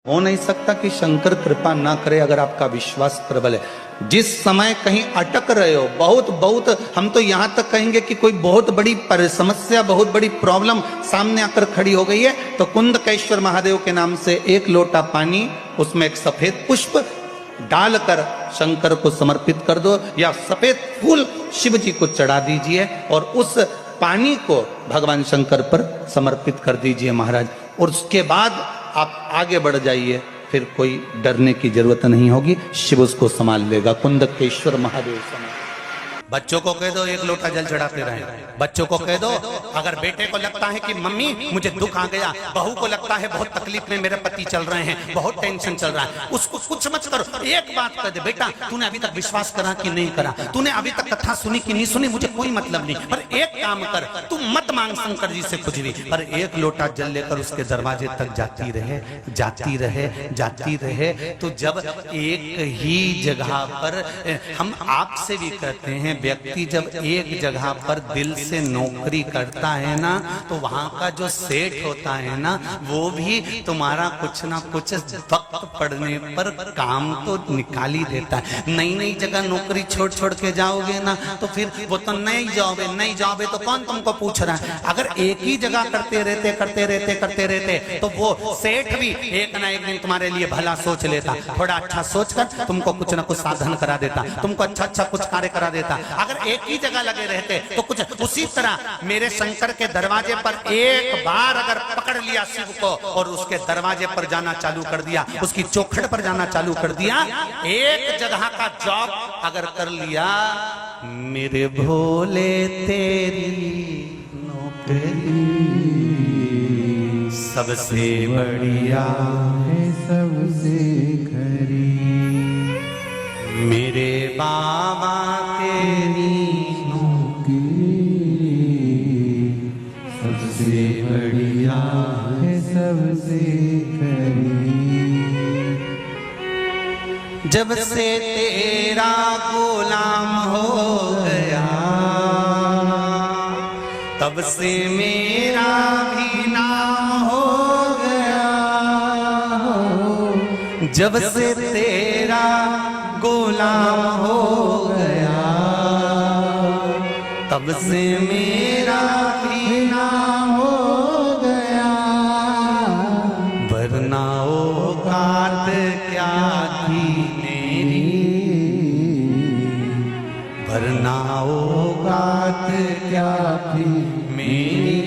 हो नहीं सकता कि शंकर कृपा ना करे अगर आपका विश्वास प्रबल है। जिस समय कहीं अटक रहे हो, बहुत बहुत हम तो यहां तक कहेंगे कि कोई बहुत बड़ी समस्या, बहुत बड़ी प्रॉब्लम सामने आकर खड़ी हो गई है, तो कुंदकेश्वर महादेव के नाम से एक लोटा पानी, उसमें एक सफेद पुष्प डालकर शंकर को समर्पित कर दो, या सफेद फूल शिव जी को चढ़ा दीजिए और उस पानी को भगवान शंकर पर समर्पित कर दीजिए महाराज। और उसके बाद आप आगे बढ़ जाइए, फिर कोई डरने की जरूरत नहीं होगी, शिव उसको संभाल लेगा। कुंदकेश्वर महादेव समय। बच्चों को कह दो एक लोटा जल चढ़ाते रहे। बच्चों को कह दो, अगर बेटे को लगता है कि मम्मी मुझे दुख आ गया, बहू को लगता है बहुत तकलीफ में मेरे पति चल रहे हैं, बहुत टेंशन चल रहा है, उसको कुछ मत करो, एक बात कर दे, बेटा तूने अभी तक विश्वास करा कि नहीं करा, तूने अभी तक कथा सुनी कि नहीं सुनी, मुझे कोई मतलब नहीं, पर एक काम कर, तू मत मांग शंकर जी से कुछ भी, पर एक लोटा जल लेकर उसके दरवाजे तक जाती रहे, जाती रहे, जाती रहे। तो जब एक ही जगह पर, हम आपसे भी कहते हैं, व्यक्ति जब एक जगह पर दिल से नौकरी करता है ना, तो वहां का जो सेठ होता है ना, वो भी तुम्हारा कुछ ना कुछ वक्त पड़ने पर काम तो निकाल ही देता है। नई नई जगह नौकरी छोड़ छोड़ के जाओगे ना, तो फिर वो तो नहीं जाओगे, नहीं जाओगे तो कौन तुमको पूछ रहा है। अगर एक ही जगह करते रहते करते रहते करते रहते, तो वो सेठ भी एक ना एक दिन तुम्हारे लिए भला सोच लेता, थोड़ा अच्छा सोचकर तुमको कुछ ना कुछ साधन करा देता, तुमको अच्छा अच्छा कुछ कार्य करा देता। अगर एक ही जगह लगे रहते तो कुछ उसी तरह मेरे शंकर के दरवाजे पर एक बार अगर पकड़ लिया शिव को और उसके दरवाजे पर जाना चालू कर दिया, उसकी चौखट पर जाना चालू कर दिया, एक जगह का जॉब अगर कर लिया, मेरे भोले तेरी नौकरी सबसे बढ़िया है, सबसे खरी, मेरे बाबा तेरी नौकरी सबसे बढ़िया है, सबसे खरी। जब से तेरा गुलाम हो गया, तब से मेरा भी नाम हो गया, जब से तेरा गुलाम हो गया, तब से मेरा भी नाम हो गया, वरना औकात क्या थी मेरी, वरना औकात क्या थी मेरी,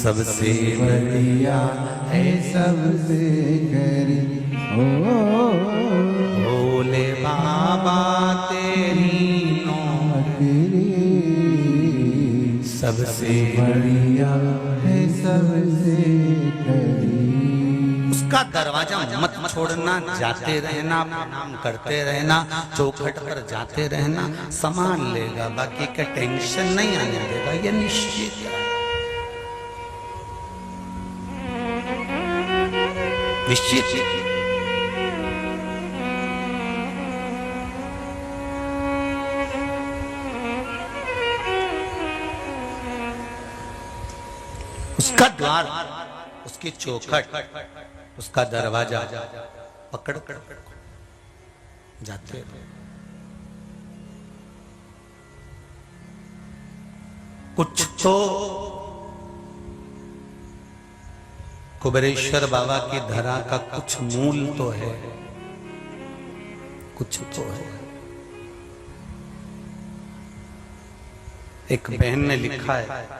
सबसे बढ़िया है, सबसे करी भोले बाबा तेरी नौकरी सबसे बढ़िया है, सबसे करी। उसका दरवाजा मत छोड़ना, जाते रहना, नाम करते रहना, चौखट पर जाते रहना, सामान लेगा, बाकी का टेंशन नहीं आने देगा, ये निश्चित है, निश्चित। उसका द्वार, उसकी चौखट, उसका दरवाजा पकड़ कर जाते, कुछ तो कुबेरेश्वर बाबा की धरा का कुछ मूल तो है, कुछ तो है। एक बहन ने लिखा है,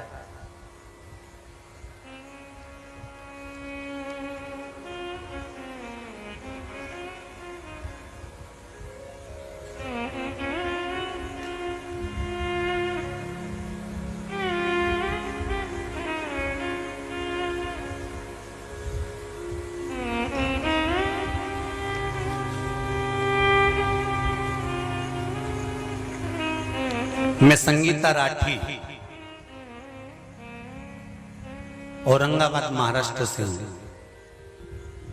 मैं संगीता राठी औरंगाबाद महाराष्ट्र से हूँ।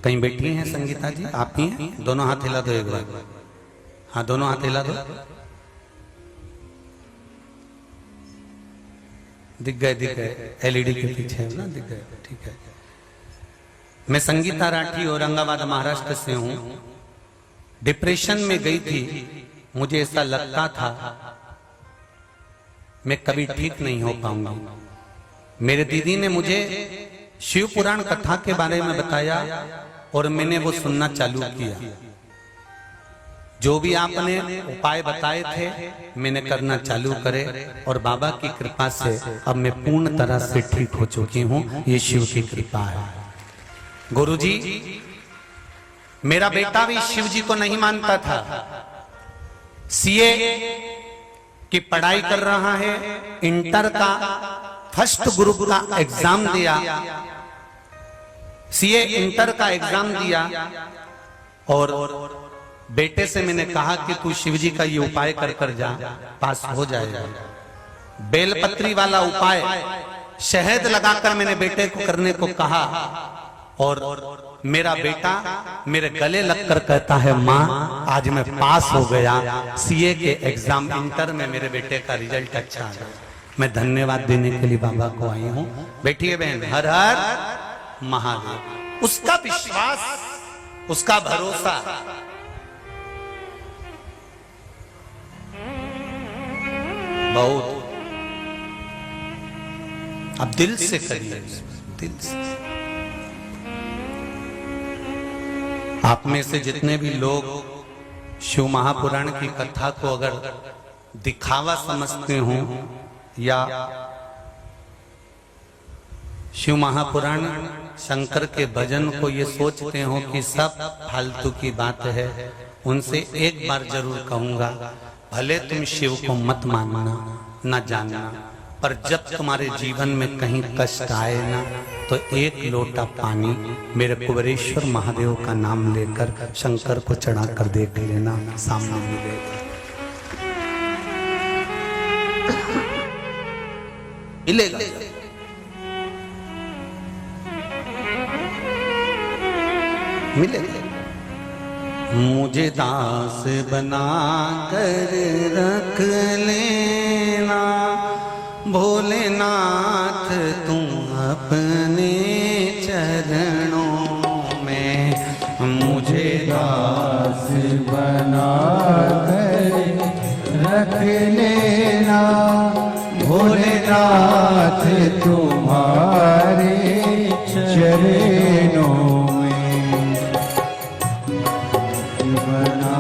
कहीं बैठी हैं संगीता जी? आप ही हैं? दोनों हाथ हिला दो एक बार। हाँ, दोनों हाथ हिला दो। दिख गए एलईडी के पीछे है ना, दिख गए, ठीक है। मैं संगीता राठी औरंगाबाद महाराष्ट्र से हूं। डिप्रेशन में गई थी, मुझे ऐसा लगता था मैं कभी ठीक नहीं हो पाऊंगा। मेरे दीदी ने मुझे शिव पुराण कथा के बारे में बताया और मैंने वो सुनना चालू किया। जो भी आपने उपाय बताए थे मैंने करना चालू करे और बाबा की कृपा से अब मैं पूर्ण तरह से ठीक हो चुकी हूं। ये शिव की कृपा है। गुरुजी, मेरा बेटा भी शिव जी को नहीं मानता था। सीए की पढ़ाई कर रहा है, इंटर का फर्स्ट ग्रुप का एग्जाम दिया, सीए इंटर का एग्जाम दिया और बेटे से मैंने कहा कि तू शिवजी का ये उपाय कर कर जा, पास हो जाएगा। बेलपत्री वाला उपाय शहद लगाकर मैंने बेटे को करने को कहा और मेरा बेटा मेरे गले लगकर कहता है, माँ आज मैं पास हो गया सीए के एग्जाम। इंटर में मेरे बेटे का रिजल्ट अच्छा है। मैं धन्यवाद देने के लिए बाबा को आई हूँ। बैठिए बहन। हर हर महादेव। उसका विश्वास, उसका भरोसा बहुत। अब दिल से करिए, दिल से। आप में से जितने भी लोग शिव महापुराण की कथा को अगर दिखावा समझते हो या शिव महापुराण शंकर के भजन को ये सोचते हो कि सब फालतू की बात है, उनसे एक बार जरूर कहूंगा, भले तुम शिव को मत मानना न जानना, पर जब तुम्हारे जीवन में कहीं कष्ट आए ना तो एक लोटा पानी मेरे कुबेरेश्वर महादेव का नाम लेकर शंकर को चढ़ा कर देख लेना, सामने मिलेगा। मिलेगा। मिलेगा। मुझे दास बना कर रख लेना भोलेनाथ, तुम अपने चरणों में। मुझे दास बना कर रख लेना भोलेनाथ, तुम्हारे चरणों में। बना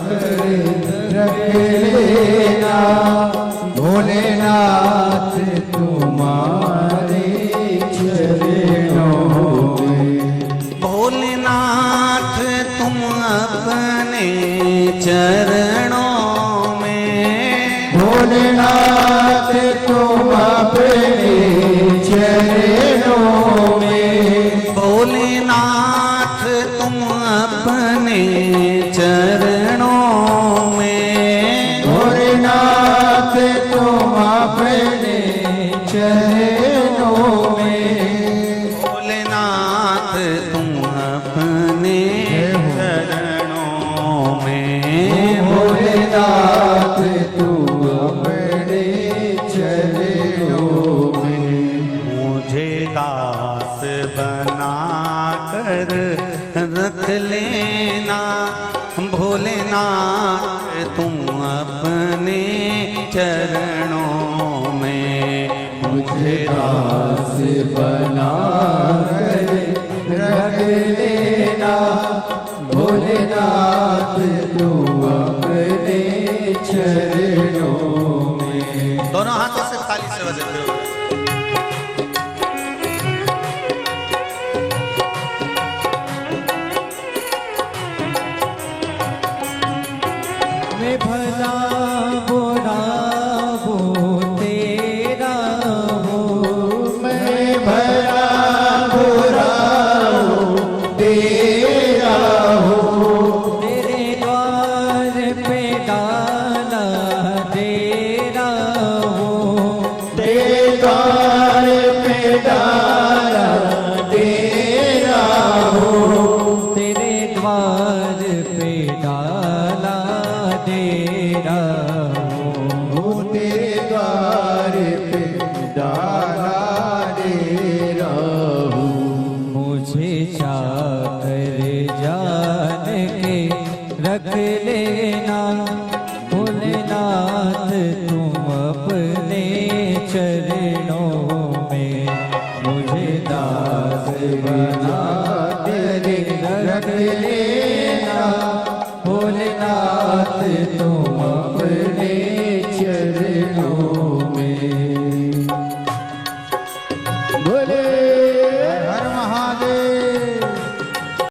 कर रख लेना भोलेनाथ, तुम्हारे चरणों में। भोलेनाथ तुम अपने चरणों में। भोलेनाथ तुम अपने चरणों में। भोलेनाथ तुम अपने चरणों में। भोलेनाथ तुम अपने चरणों में। भोलेनाथ तुम अपने चरणों में। भोलेनाथ तुम अपने चरणों में। मुझे दास बना कर रख लेना भोलेनाथ, तुम अपने चरणों में। मुझे दास बना कर रख लेना भोलेनाथ, तुम अपने चरणों में। दोनों हाथों से ताली से बजाते हुए। मैं भला बुरा वो तेरा हूँ। मैं भला बुरा वो तेरा हूँ। तेरे द्वार पे डाला तेरा हूँ। तेरे द्वार पे डाला तेरा हूँ। तेरे द्वार पे डाला तेरा हूँ। तेरे द्वार पे डाला तेरा हूँ। मुझे कर जान के रख लेना भोलेनाथ तुम अपने चरणों में मुझे दास बना के रख लेना भोलेनाथ तुम अपने चरणों